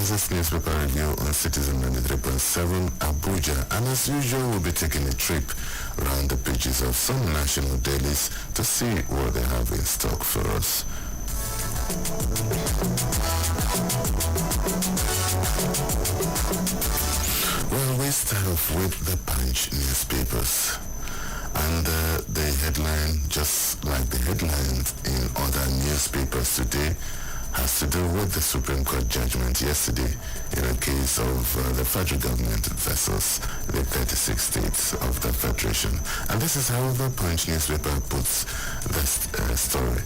This newspaper review on Citizen 93.7 Abuja, and as usual we'll be taking a trip around the pages of some national dailies to see what they have in stock for us. Well, we start off with the Punch newspapers, and the headline, just like the headlines in other newspapers today, has to do with the Supreme Court judgment yesterday in a case of the federal government versus the 36 states of the Federation. And this is how the Punch newspaper puts the story.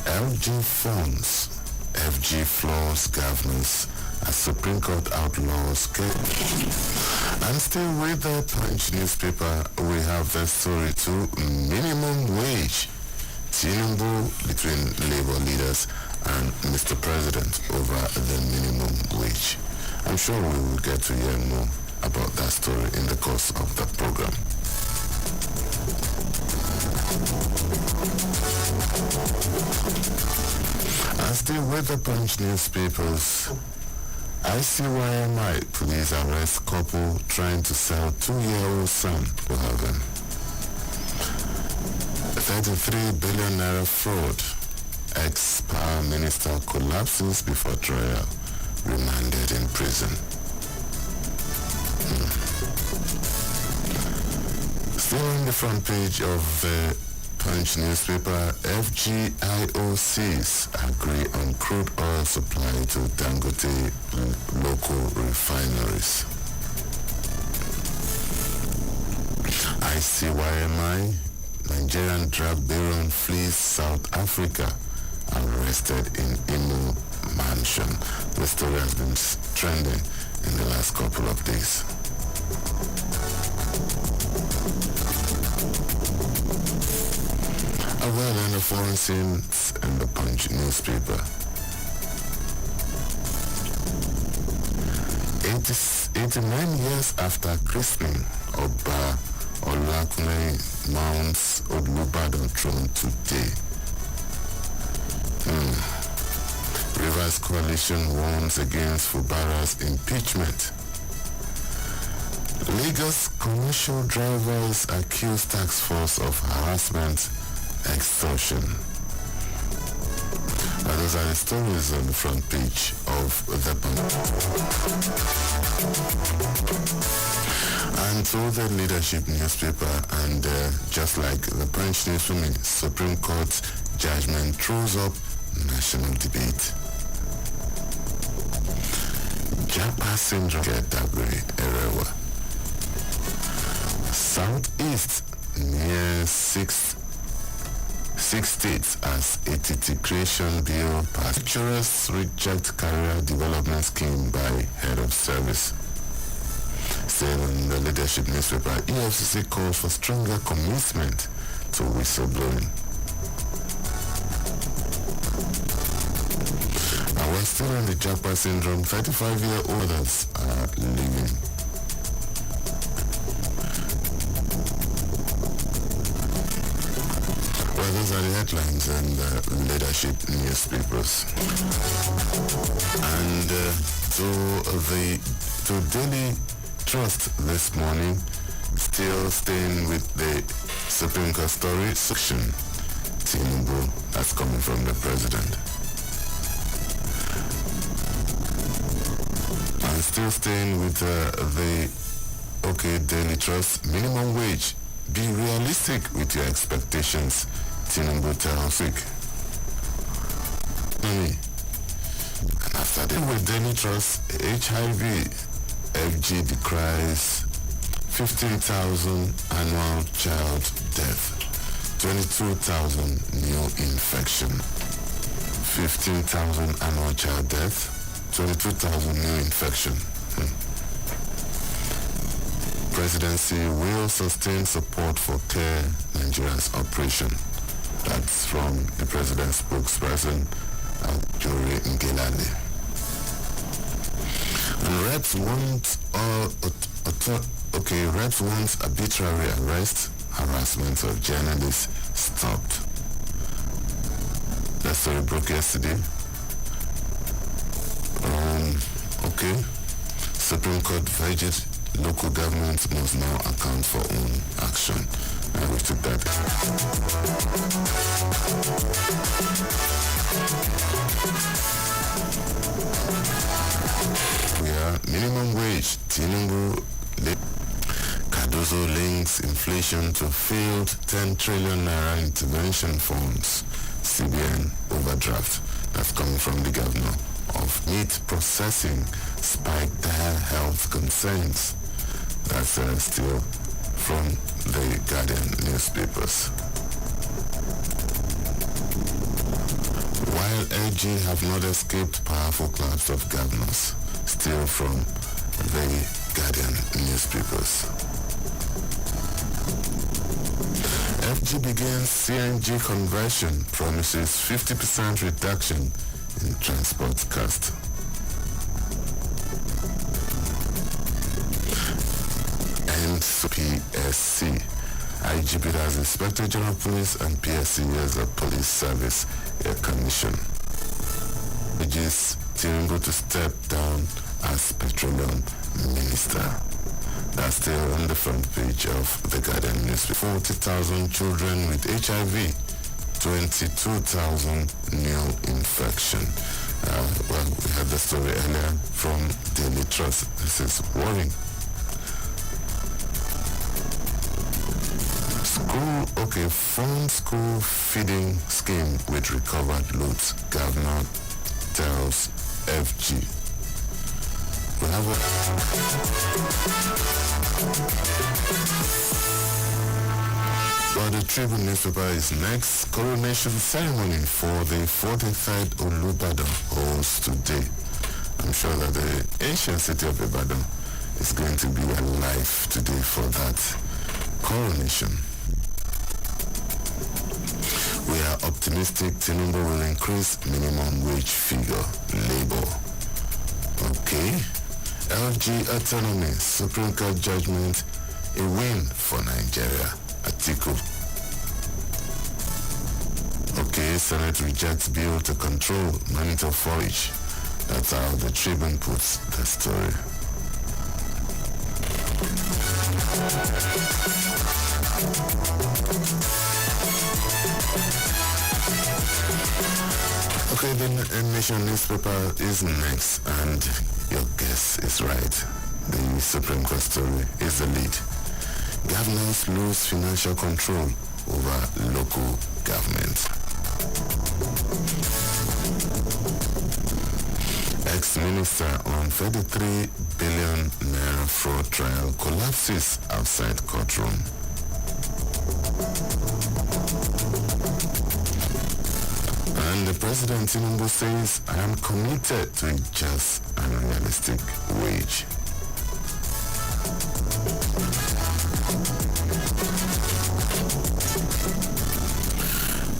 FG floors governors as Supreme Court outlaws case. And still with the Punch newspaper, we have the story to minimum wage. Tinubu between labor leaders and Mr. President over the minimum wage. I'm sure we will get to hear more about that story in the course of the program. And still with the Punch newspapers, ICYMI police arrest couple trying to sell 2-year-old son to heaven. 33 billion naira fraud. Ex-power minister collapses before trial, remanded in prison. Still on the front page of the Punch newspaper, FGIOCs agree on crude oil supply to Dangote local refineries. ICYMI, Nigerian drug baron flees South Africa, arrested in Imo mansion. The story has been trending in the last couple of days. Well, in the foreign scenes in the Punch newspaper, 89 years after christening, Oba Olakunle mounts Olubadan throne today. Rivers Coalition warns against Fubara's impeachment. Lagos commercial drivers accuse tax force of harassment, extortion. Those are the stories on the front page of the Punch. And so the Leadership newspaper, and just like the Punch newspaper, Supreme Court judgment throws up national debate. Japa syndrome at Dabri Erewa. Southeast near six states as ATT creation bill passed. Lecturers reject career development scheme by head of service. Still in the Leadership newspaper, EFCC calls for stronger commitment to whistleblowing. And we're still on the Japa syndrome. 35-year-olds are leaving. Well, those are the headlines in the Leadership newspapers. And to Daily Trust this morning, still staying with the Supreme Court story, section Tinubu, that's coming from the president. And still staying with the Daily Trust, minimum wage. Be realistic with your expectations, Tinubu tells Sick. And after that, with Daily Trust, HIV, FG decries 15,000 annual child death, 22,000 new infection. 15,000 annual child death, 22,000 new infection. Presidency will sustain support for Care Nigeria's operation. That's from the president's spokesperson, Jore Ngelale. And reps want arbitrary arrest, harassment of journalists stopped. That story broke yesterday. Okay. Supreme Court verdict, local government must now account for own action. We took that. We are minimum wage. Tinubu Cardozo links inflation to failed 10 trillion naira intervention funds. CBN overdraft. That's coming from the governor of meat processing spiked their health concerns. That's still from the Guardian newspapers. While AG have not escaped powerful clouds of governors, still from the Guardian newspapers. FG begins CNG conversion, promises 50% reduction in transport cost. And PSC. IGP has Inspector General Police and PSC as a police service commission. Urges Tinubu to step down as petroleum minister. That's still on the front page of the Guardian newspaper. 40,000 children with HIV, 22,000 new infection. Well, we had the story earlier from Daily Trust. This is worrying. Phone school feeding scheme with recovered loads. Governor tells FG. We have the Tribune newspaper is next. Coronation ceremony for the 43rd Olubadan holds today. I'm sure that the ancient city of Ibadan is going to be alive today for that coronation. We are optimistic Tinubu will increase minimum wage figure. Labor. Okay. LG autonomy. Supreme Court judgment. A win for Nigeria. Atiku. Okay. Senate rejects bill to control monitor forage. That's how the Tribune puts the story. Okay, the Nation newspaper is next, and your guess is right. The Supreme Court story is the lead. Governors lose financial control over local government. Ex-minister on 33 billion naira fraud trial collapses outside courtroom. And the President Tinubu says, I am committed to a just and realistic wage.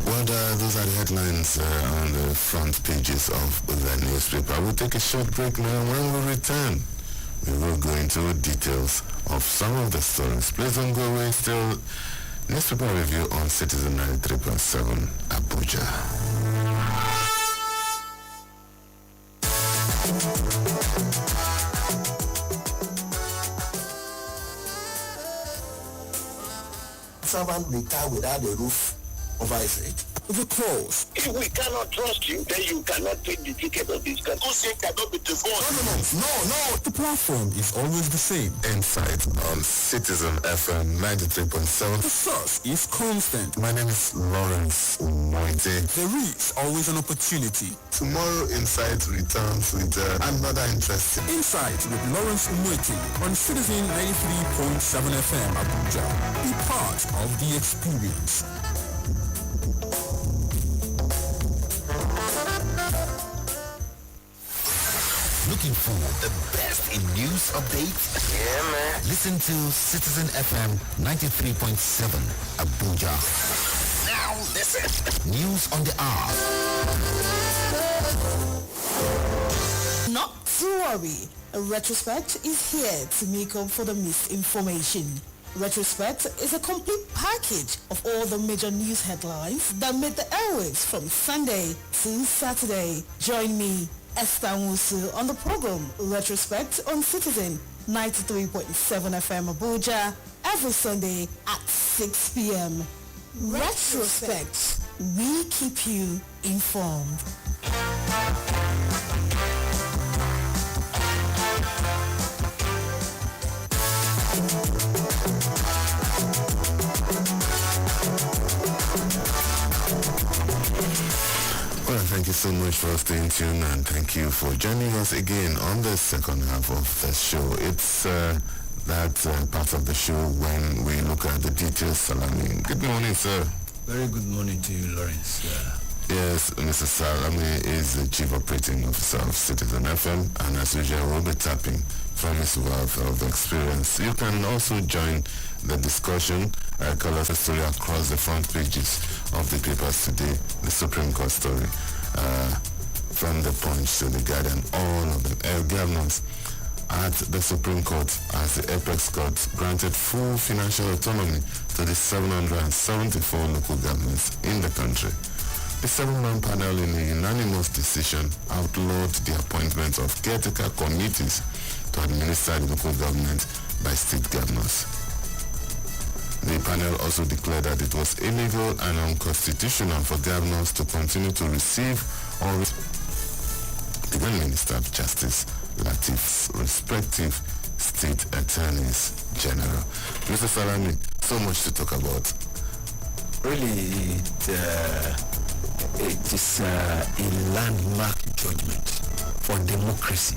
Well, those are the headlines on the front pages of the newspaper. We'll take a short break now. When we return, we will go into details of some of the stories. Please don't go away. Still, newspaper review on Citizen 93.7 Abuja. Servant may die without a roof over his head. Because if we cannot trust you, then you cannot take the ticket of this country. Who said cannot be divorced? No. The platform is always the same. Insight on Citizen FM 93.7. The source is constant. My name is Lawrence Moite. There is always an opportunity. Tomorrow, Insight returns with another interesting Insight with Lawrence Moite on Citizen 93.7 FM Abuja. Be part of the experience. Looking for the best in news updates? Yeah, man. Listen to Citizen FM 93.7 Abuja. Now listen. News on the hour. Not to worry. Retrospect is here to make up for the misinformation. Retrospect is a complete package of all the major news headlines that made the airwaves from Sunday to Saturday. Join me, Esther Musu on the program Retrospect on Citizen 93.7 FM Abuja every Sunday at 6 p.m. Retrospect. We keep you informed. Well, thank you so much for staying tuned, and thank you for joining us again on the second half of the show. It's that part of the show when we look at the details. Salami. Good morning, sir. Very good morning to you, Lawrence. Yes, Mr. Salami is the Chief Operating Officer of Citizen FM, and as usual, we'll be tapping from his wealth of experience. You can also join the discussion. Call us a story across the front pages of the papers today. The Supreme Court story, from the Punch to the Guardian, all of them. Governors at the Supreme Court as the Apex Court granted full financial autonomy to the 774 local governments in the country. The 7-man panel in a unanimous decision outlawed the appointment of caretaker committees to administer the local government by state governors. The panel also declared that it was illegal and unconstitutional for governors to continue to receive or the then Minister of Justice Latif's respective state attorneys general. Mr. Salami, so much to talk about. Really, it is a landmark judgment for democracy.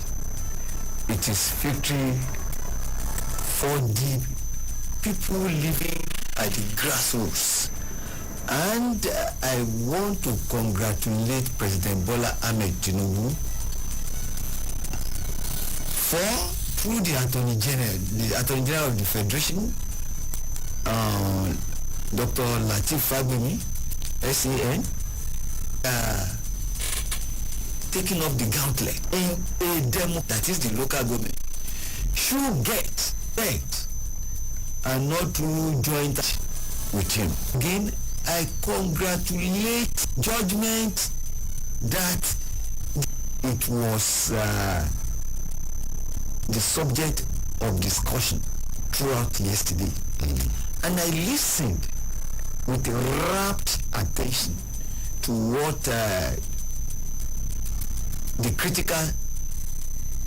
It is victory for the people living at the grassroots. And I want to congratulate President Bola Ahmed Tinubu for, through the Attorney General of the Federation, Dr. Latif Fagbemi, SAN, taking up the gauntlet in a demo that is the local government should get begged and not to join with him. Again, I congratulate judgment that it was the subject of discussion throughout yesterday. And I listened with rapt attention to what the critical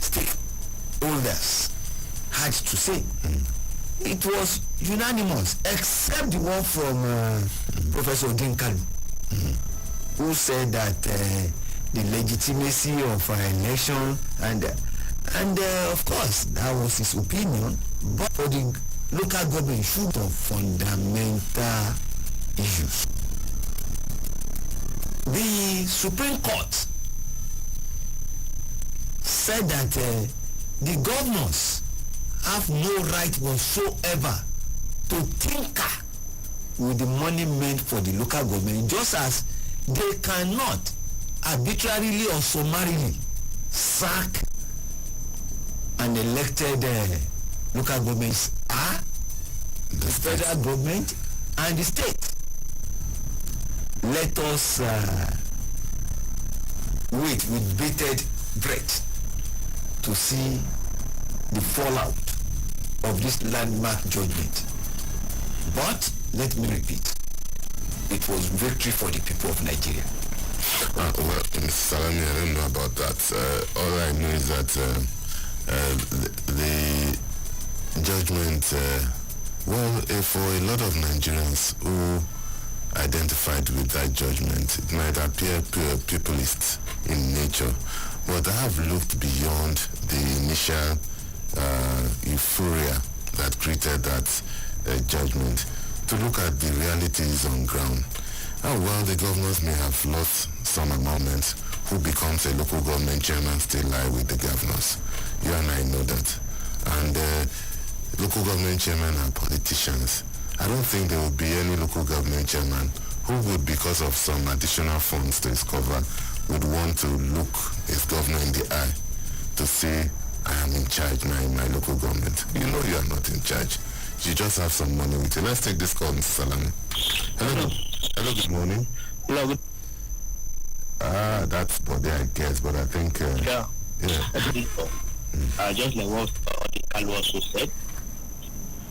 stakeholders had to say. It was unanimous, except the one from Professor Dinkalu, who said that the legitimacy of our election and of course that was his opinion, but for the local government should have fundamental issues. The Supreme Court said that the governors have no right whatsoever to tinker with the money meant for the local government, just as they cannot arbitrarily or summarily sack an elected local governments are the federal government and the state. Let us wait with bated breath to see the fallout of this landmark judgment. But let me repeat, it was victory for the people of Nigeria. Well, Mr. Salami, I don't know about that. All I know is that the judgment, for a lot of Nigerians who identified with that judgment, it might appear populist in nature, but I have looked beyond the initial euphoria that created that judgment to look at the realities on ground. And while the governors may have lost some amount, who becomes a local government chairman still lie with the governors. You and I know that. And local government chairmen are politicians. I don't think there will be any local government chairman who would, because of some additional funds to his cover, would want to look his governor in the eye to say, I am in charge now in my local government. You know you are not in charge. You just have some money with you. Let's take this call, Mr. Salami. Hello. Hello, good morning. Hello, That's Bode, I guess, but I think... Yeah. Yeah. Just like what Kalu also said,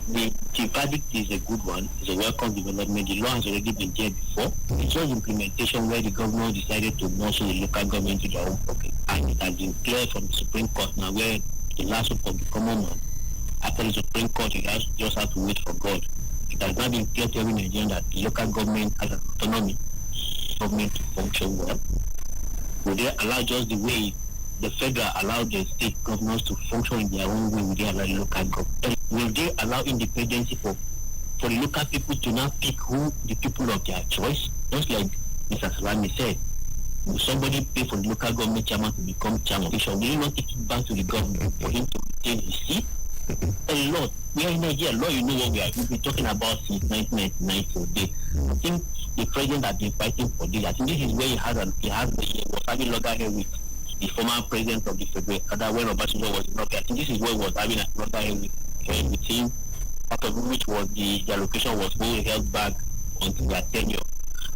the verdict is a good one. It's a welcome development. The law has already been there before. It's just implementation where the government decided to muscle the local government to their own pocket. And it has been clear from the Supreme Court now where the last hope of the common man, after the Supreme Court, just have to wait for God. It has not been clear to every Nigerian that the local government has an autonomy, government to function well. Will they allow just the way the federal allowed the state governors to function in their own way? Will they allow the local government? Will they allow independence for the local people to now pick who the people of their choice? Just like Mr. Salami said, will somebody pay for the local government chairman to become chairman? Will you not take it back to the government for him to retain his seat? A lot. We are in Nigeria. Law, you know what we've been talking about since 1999 today. I think the president has been fighting for this. I think this is where he was having loggerhead with the former president of the federal, when Obasanjo was in office. I think this is where he was having a loggerhead with him, part of which was the allocation was being held back until their tenure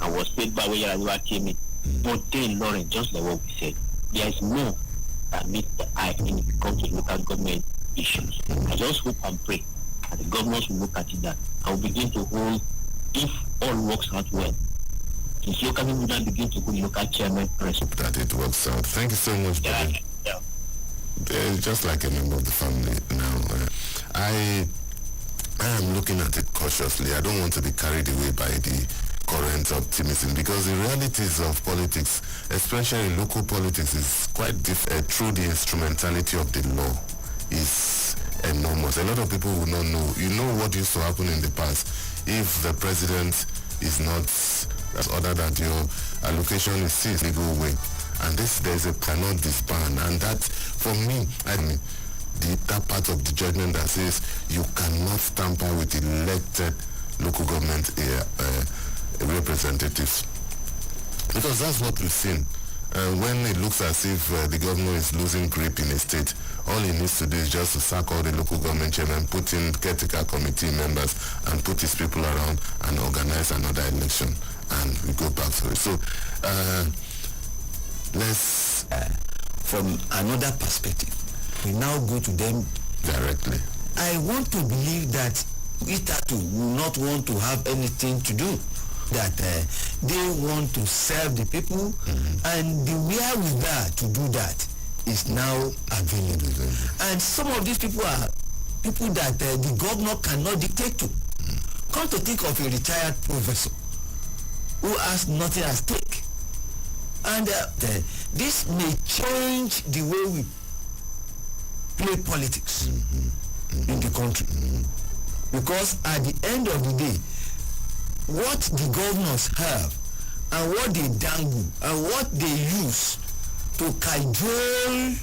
and was paid by when Yar'Adua came in. But then, Lauren, just like what we said, there is more that meets the eye when it comes to local government issues. I just hope and pray that the governors will look at it that and will begin to hold, if all works out well, the local people will begin to hold the local chairman president. That it works out. Thank you so much, Bode. Yeah. Just like a member of the family now. I am looking at it cautiously. I don't want to be carried away by the current optimism because the realities of politics, especially local politics, is quite through the instrumentality of the law is enormous. A lot of people will not know. You know what used to happen in the past. If the president is not as ordered that your allocation is seized legal way, and there's a cannot disband, and that for me, that part of the judgment that says you cannot tamper with elected local government representatives, because that's what we've seen. When it looks as if the governor is losing grip in a state, all he needs to do is just to sack all the local government chairmen, put in caretaker committee members, and put his people around and organize another election, and we go back to it. So let's from another perspective, we now go to them directly. I want to believe that Itatu will not want to have anything to do, that they want to serve the people, and the wherewithal to do that is now available. And some of these people are people that the governor cannot dictate to. Come to think of a retired professor who has nothing at stake. And this may change the way we play politics in the country. Because at the end of the day, what the governors have and what they dangle and what they use to cajole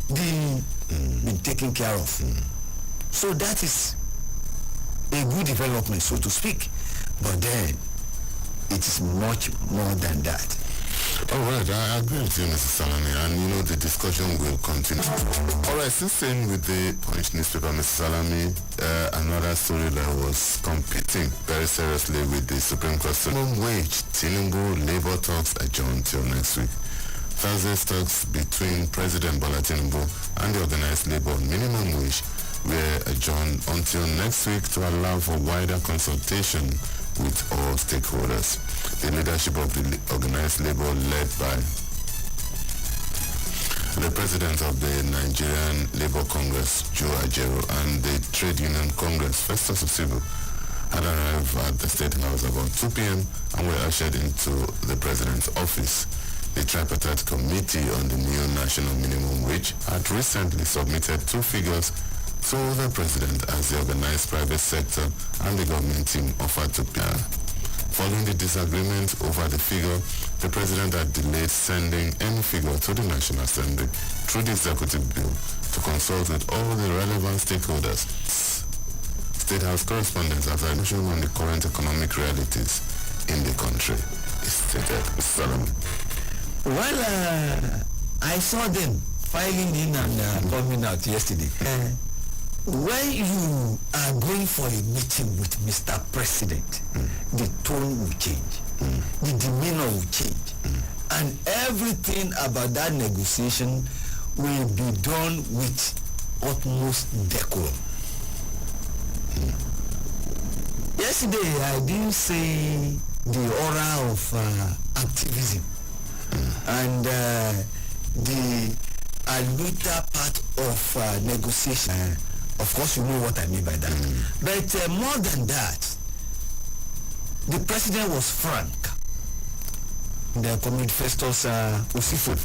the been taken care of. So that is a good development, so to speak. But then it is much more than that. All right, I agree with you, Mr. Salami, and you know the discussion will continue. All right, still staying with the Punch newspaper, Mr. Salami, another story that was competing very seriously with the Supreme Court. Minimum wage, Tinubu Labour talks adjourned till next week. Thursday's talks between President Bola Tinubu and the organized labor minimum wage were adjourned until next week to allow for wider consultation with all stakeholders. The leadership of the organized labor, led by the president of the Nigerian Labour Congress, Joe Ajero, and the Trade Union Congress, Festus Osebo, had arrived at the State House about 2 p.m. and were ushered into the president's office. The tripartite committee on the new national minimum wage had recently submitted 2 figures to the president as the organized private sector and the government team offered to pay. Following the disagreement over the figure, the president had delayed sending any figure to the National Assembly through the executive bill to consult with all the relevant stakeholders. State House correspondents have information on the current economic realities in the country. Stated Solomon. Well, I saw them filing in and coming out yesterday. When you are going for a meeting with Mr. President, the tone will change, the demeanor will change, and everything about that negotiation will be done with utmost decorum. Yesterday, I didn't say the aura of activism and the later part of negotiation. Of course, you know what I mean by that. But more than that, the president was frank. The Comrade Festus Osifo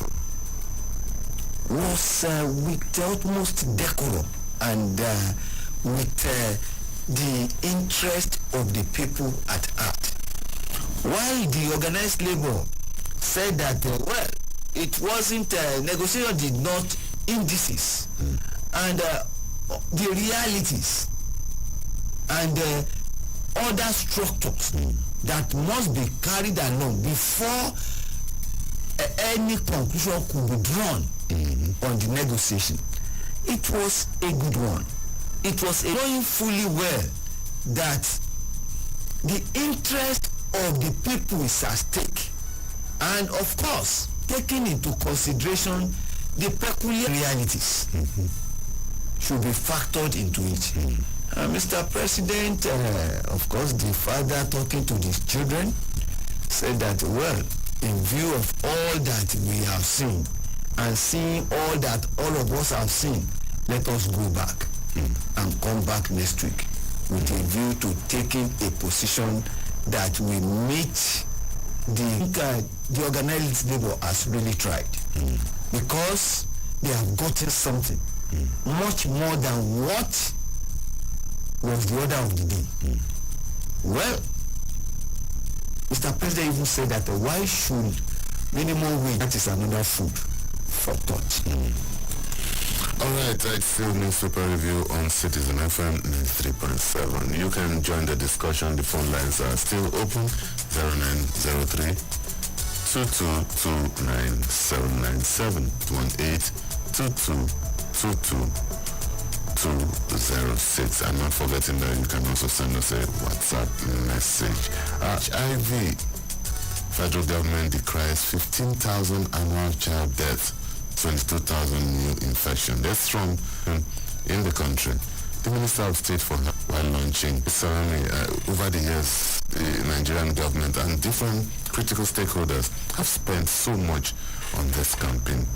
was with the utmost decorum and with the interest of the people at heart. While the organized labor said that, well, it wasn't, negotiation did not indices and the realities and other structures that must be carried along before any conclusion could be drawn on the negotiation. It was a good one. It was knowing fully well that the interest of the people is at stake, and of course taking into consideration the peculiar realities should be factored into it. Mr. President, of course, the father talking to his children said that, well, in view of all that we have seen and seeing all that all of us have seen, let us go back and come back next week with a view to taking a position that will meet the organized labor has really tried because they have gotten something much more than what was the order of the day. Well, Mr. President even said that why should minimum wage, that is another food for thought. Alright, it's still newspaper review on Citizen FM 93.7. You can join the discussion. The phone lines are still open. 0903 2229797 18222206. I'm not forgetting that you can also send us a WhatsApp message. HIV, federal government declares 15,000 annual child deaths, 22,000 new infection. That's from in the country. The Minister of State for Health, while launching ceremony over the years, the Nigerian government and different critical stakeholders have spent so much on this campaign.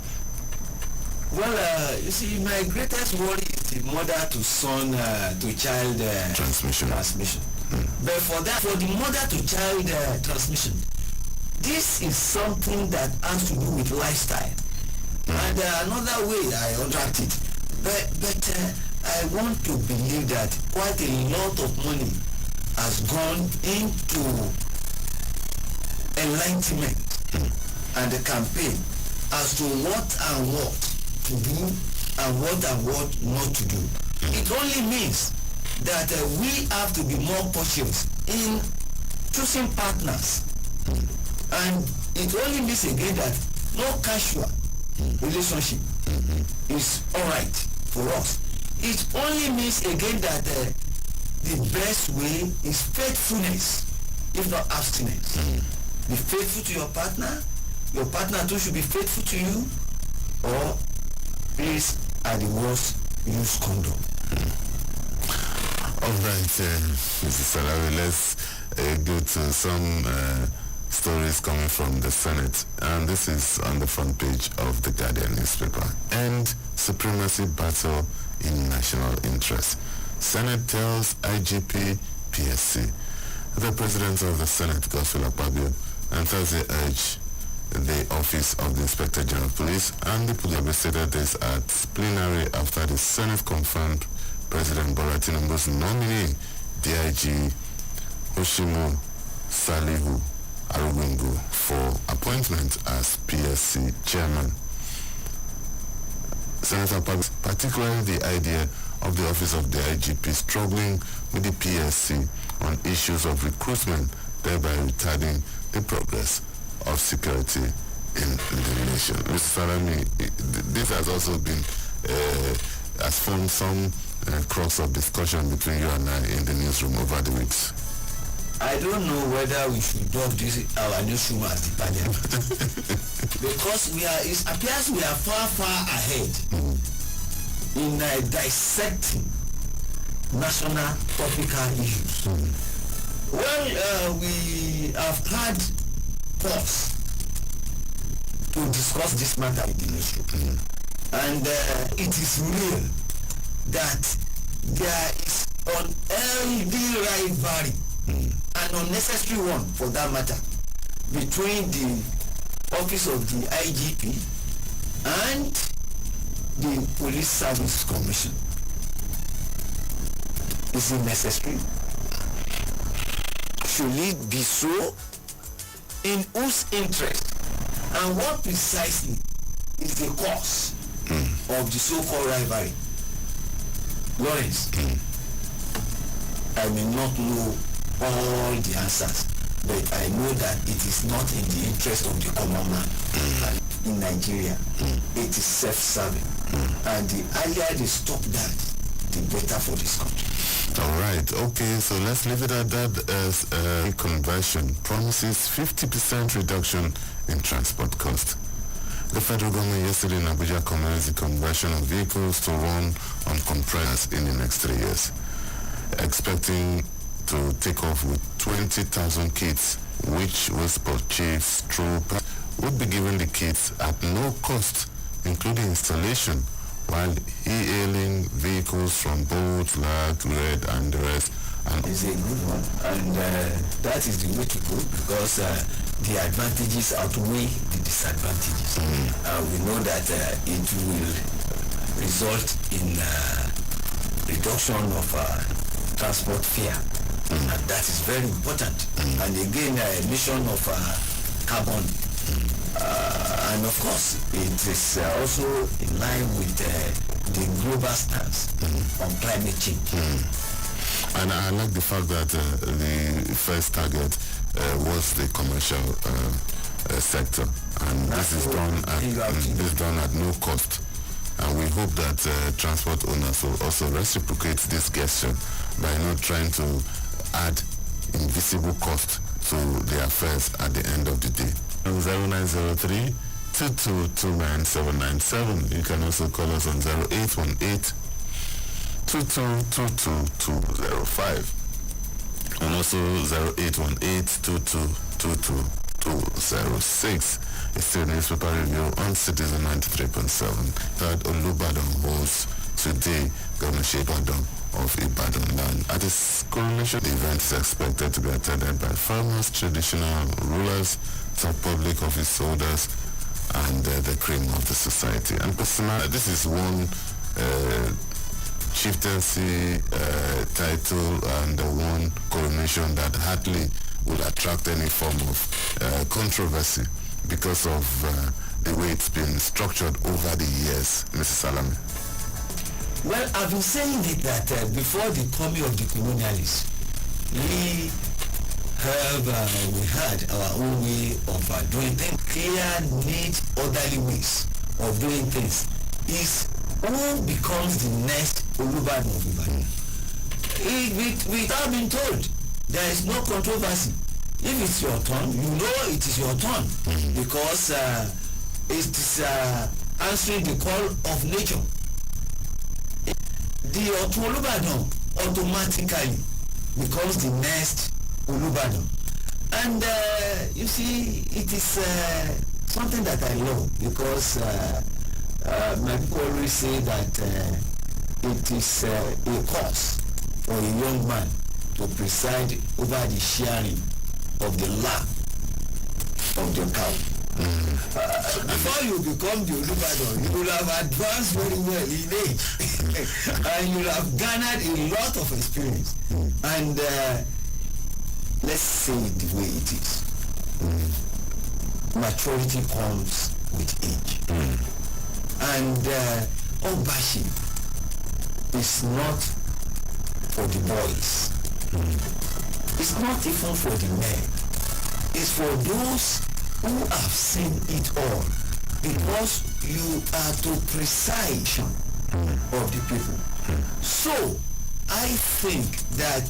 Well, you see, my greatest worry is the mother to son to child transmission. But for the mother to child transmission, this is something that has to do with lifestyle. And another way I understand it. But I want to believe that quite a lot of money has gone into enlightenment and the campaign as to what and what to do and what not to do. It only means that we have to be more cautious in choosing partners. And it only means again that no casual relationship is alright for us. It only means again that the best way is faithfulness, if not abstinence. Be faithful to your partner too should be faithful to you, or please, at the worst, use condom. Alright, Mrs. Salawi, let's go to some stories coming from the Senate, and this is on the front page of the Guardian newspaper. End supremacy battle in national interest. Senate tells IGP PSC. The President of the Senate, Godswill Akpabio, and Thursday urged the Office of the Inspector General of Police and the police stated this at plenary after the Senate confirmed President Bola Tinubu's nominee, DIG Oshimu Salihu Arugwingu, for appointment as PSC chairman. Senator Pablo, particularly the idea of the Office of the IGP struggling with the PSC on issues of recruitment, thereby retarding the progress of security in the nation. Mr. Salami, this has also been, has formed some crux of discussion between you and I in the newsroom over the weeks. I don't know whether we should dub this our newsroom as the parliament because it appears we are far ahead in dissecting national topical issues. Well, we have had pause to discuss this matter in the newsroom, and it is real that there is unhealthy rivalry, an unnecessary one for that matter, between the office of the IGP and the Police Service Commission. Is it necessary? Should it be so? In whose interest? And what precisely is the cause of the so-called rivalry? Lawrence, I may not know all the answers, but I know that it is not in the interest of the common man. In Nigeria, it is self-serving. And the earlier they stop that, the better for this country. All right, okay, so let's leave it at that as a conversion promises 50% reduction in transport cost. The federal government yesterday in Abuja commenced the conversion of vehicles to run on compressors in the next 3 years, expecting to take off with 20,000 kits, which was purchased through would be given the kits at no cost, including installation, while e-hailing vehicles from Bolt, Lag, Red, and the rest. And it's a good one, and that is the way to go because the advantages outweigh the disadvantages. We know that it will result in reduction of transport fare, and that is very important. And again, emission of carbon. And of course, it is also in line with the global stance on climate change. And I like the fact that the first target was the commercial sector, and this is done at no cost. And we hope that transport owners will also reciprocate this gesture by not trying to add invisible cost to their fares at the end of the day. 0903 2229797. You can also call us on 0818 2222205 and also 0818-2222-206. It's still newspaper review on Citizen 93.7. Third Olubadan hosts today Governor Sheikh-Adam of Ibadan land. At this coronation, the event is expected to be attended by farmers, traditional rulers, top public office holders, and the cream of the society. And personally, this is one chieftaincy title and one coronation that hardly will attract any form of controversy because of the way it's been structured over the years, Mrs. Salami. Well, I've been saying it that before the coming of the colonialists, we had our own way of doing things, clear, neat, orderly ways of doing things. Is who becomes the next Olubadan of Ibadan? Without being told, there is no controversy. If it's your turn, you know it is your turn because it is answering the call of nature. The Olubadan automatically becomes the next Olubadan. And you see, it is something that I love because my people always say that it is a cause for a young man to preside over the sharing of the land of the cow. Before you become the Olubadan, you will have advanced very well in age and you will have garnered a lot of experience. And let's say it the way it is. Maturity comes with age. And Obashi is not for the boys. It's not even for the men. It's for those who have seen it all. Because you are to preside of the people. So, I think that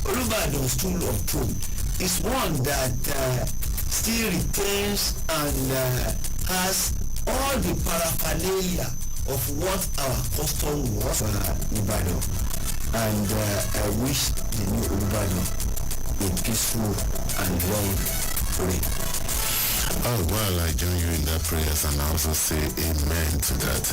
Olubadan's stool of truth is one that still retains and has all the paraphernalia of what our custom was Ibadan. And I wish the new Olubadan a peaceful and long reign. Oh, well, I join you in that prayers and I also say amen to that.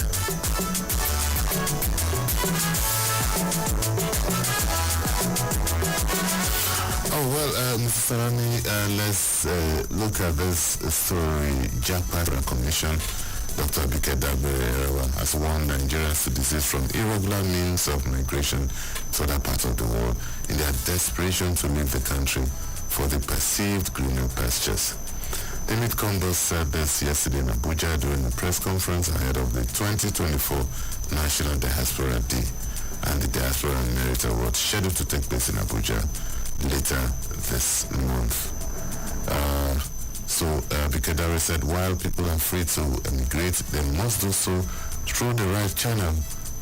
Oh, well, Mr. Salami, let's look at this story. Japan Commission, Dr. Abike Dabere has warned Nigerians to desist from irregular means of migration to other parts of the world in their desperation to leave the country for the perceived greener pastures. David Kondo said this yesterday in Abuja during a press conference ahead of the 2024 National Diaspora Day and the Diaspora Merit Award scheduled to take place in Abuja later this month. Abike Dabere said while people are free to emigrate, they must do so through the right channel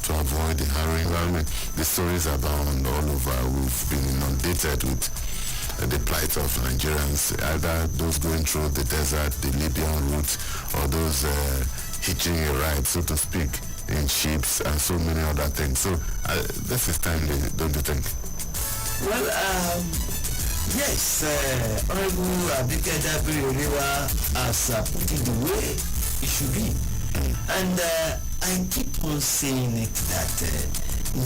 to avoid the harrowing environment. The stories abound all over. We've been inundated with the plight of Nigerians, either those going through the desert, the Libyan route, or those hitching a ride, so to speak, in ships and so many other things. So this is timely, don't you think? Well, yes, Honorable Abike Dabere has put it the way it should be. And I keep on saying it that,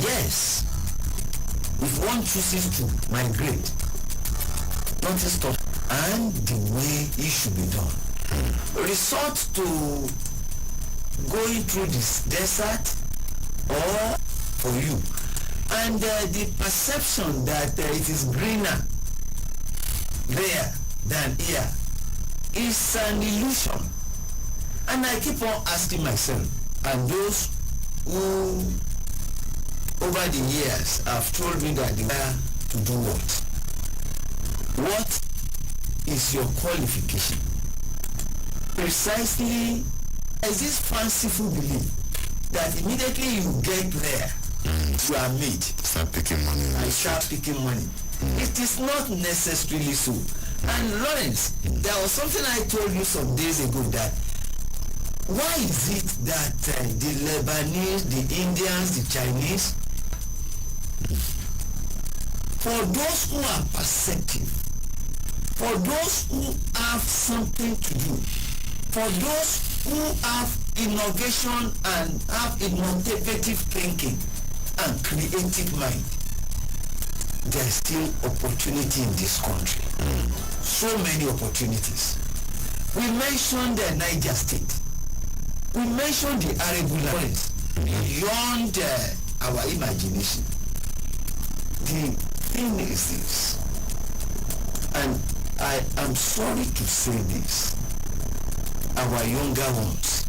yes, if one chooses to migrate, not to stop, and the way it should be done. Resort to going through this desert or for you. And the perception that it is greener there than here is an illusion. And I keep on asking myself, and those who over the years have told me that they are to do what? What is your qualification? Precisely, is this fanciful belief that immediately you get there, you are made. Start picking money. And start picking money. It is not necessarily so. And Lawrence, there was something I told you some days ago that why is it that the Lebanese, the Indians, the Chinese, for those who are perceptive, for those who have something to do, for those who have innovation and have innovative thinking and creative mind, there is still opportunity in this country. So many opportunities. We mentioned the Niger State. We mentioned the Arable lands beyond our imagination. The thing is this, and I am sorry to say this, our younger ones,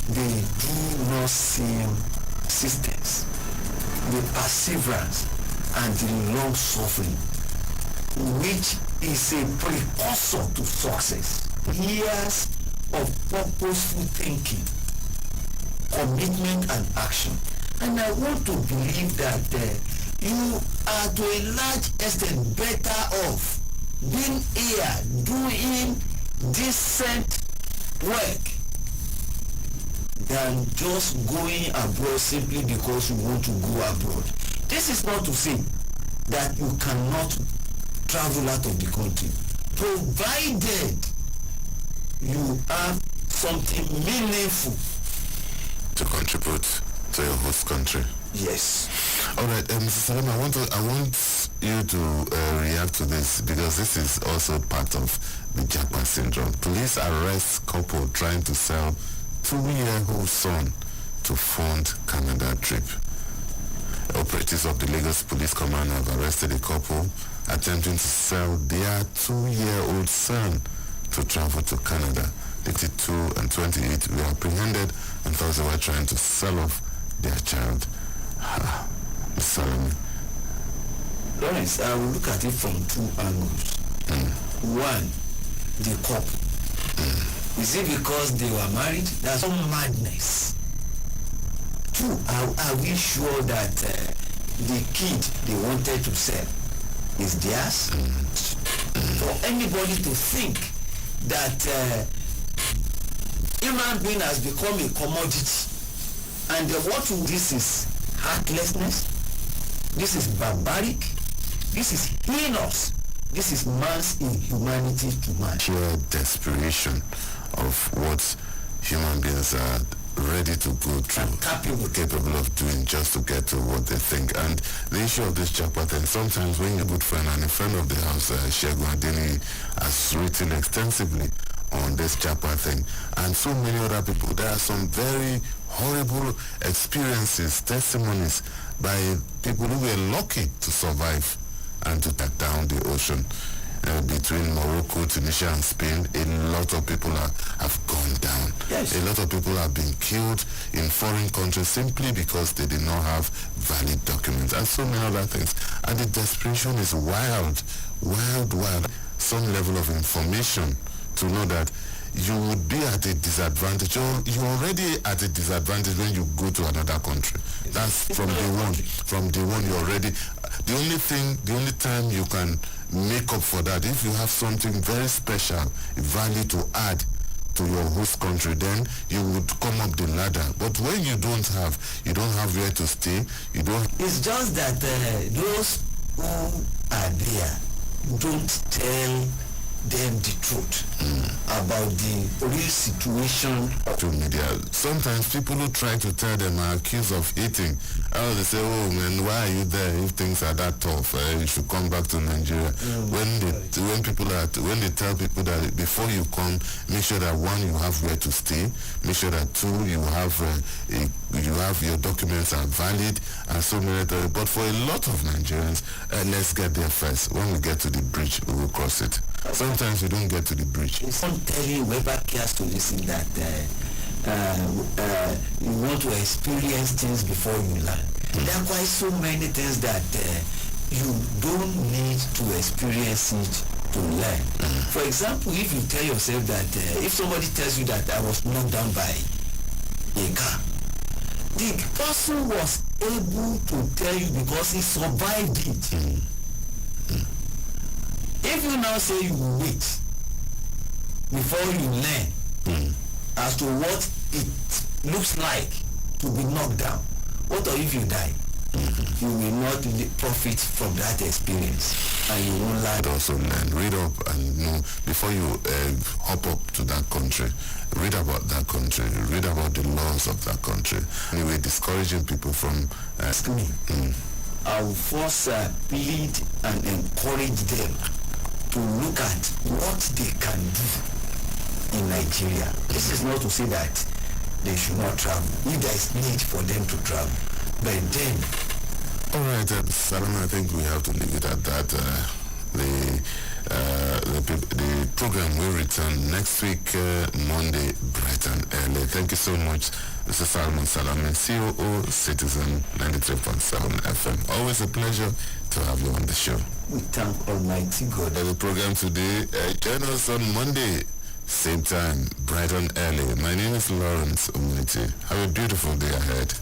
they do not see persistence, the perseverance, and the long suffering, which is a precursor to success. Years of purposeful thinking, commitment, and action. And I want to believe that you are to a large extent better off being here doing decent work than just going abroad simply because you want to go abroad. This is not to say that you cannot travel out of the country, provided you have something meaningful to contribute to your host country. Yes. All right, Mr. Salam, I want you to react to this because this is also part of the Japan syndrome. Police arrest couple trying to sell 2-year-old son to fund Canada trip. Operatives of the Lagos Police Command have arrested a couple attempting to sell their 2-year-old son to travel to Canada. 22 and 28 were apprehended and thought they were trying to sell off their child. Salami. Lawrence, I will look at it from two angles. One, the couple. Is it because they were married? That's some madness. Two, are we sure that the kid they wanted to sell is theirs. For anybody to think that human being has become a commodity, and what this is heartlessness, this is barbaric, this is heinous, this is man's inhumanity to man. Sheer desperation of what human beings are ready to go through, capable of doing just to get to what they think. And the issue of this Japa thing, sometimes when you're a good friend and a friend of the house, Shegun Adeni, has written extensively on this Japa thing, and so many other people, there are some very horrible experiences, testimonies by people who were lucky to survive and to take down the ocean. Between Morocco, Tunisia and Spain, a lot of people have gone down. Yes. A lot of people have been killed in foreign countries simply because they did not have valid documents and so many other things. And the desperation is wild. Some level of information to know that you would be at a disadvantage, or you're already at a disadvantage when you go to another country. That's from day one. From day one, you're already... The only time you can make up for that, if you have something very special, value to add to your host country, then you would come up the ladder. But when you don't have where to stay, you don't... It's just that those who are there don't tell them the truth about the real situation to media. Sometimes people who try to tell them are accused of eating. They say, oh man, why are you there if things are that tough? You should come back to Nigeria. When they tell people that before you come, make sure that one, you have where to stay, make sure that two, you have your documents are valid, and so many. But for a lot of Nigerians, let's get there first. When we get to the bridge, we will cross it. Sometimes we don't get to the bridge. I'm telling whoever cares to listen that you want to experience things before you learn. There are quite so many things that you don't need to experience it to learn. For example, if you tell yourself that if somebody tells you that I was knocked down by a car, the person was able to tell you because he survived it. If you now say you will wait before you learn as to what it looks like to be knocked down, what if you die? You will not profit from that experience, and you will learn. Also learn, read up, and know before you hop up to that country. Read about that country. Read about the laws of that country. Anyway, discouraging people from I will first plead and encourage them to look at what they can do in Nigeria. This is not to say that they should not travel, if there is need for them to travel. But then... Alright, Salama, I think we have to leave it at that. The program will return next week, Monday, bright and early. Thank you so much, Mr. Salman Salame, COO, Citizen 93.7 FM. Always a pleasure to have you on the show. We thank Almighty God. The program today, join us on Monday, same time, bright and early. My name is Lawrence Umuniti. Have a beautiful day ahead.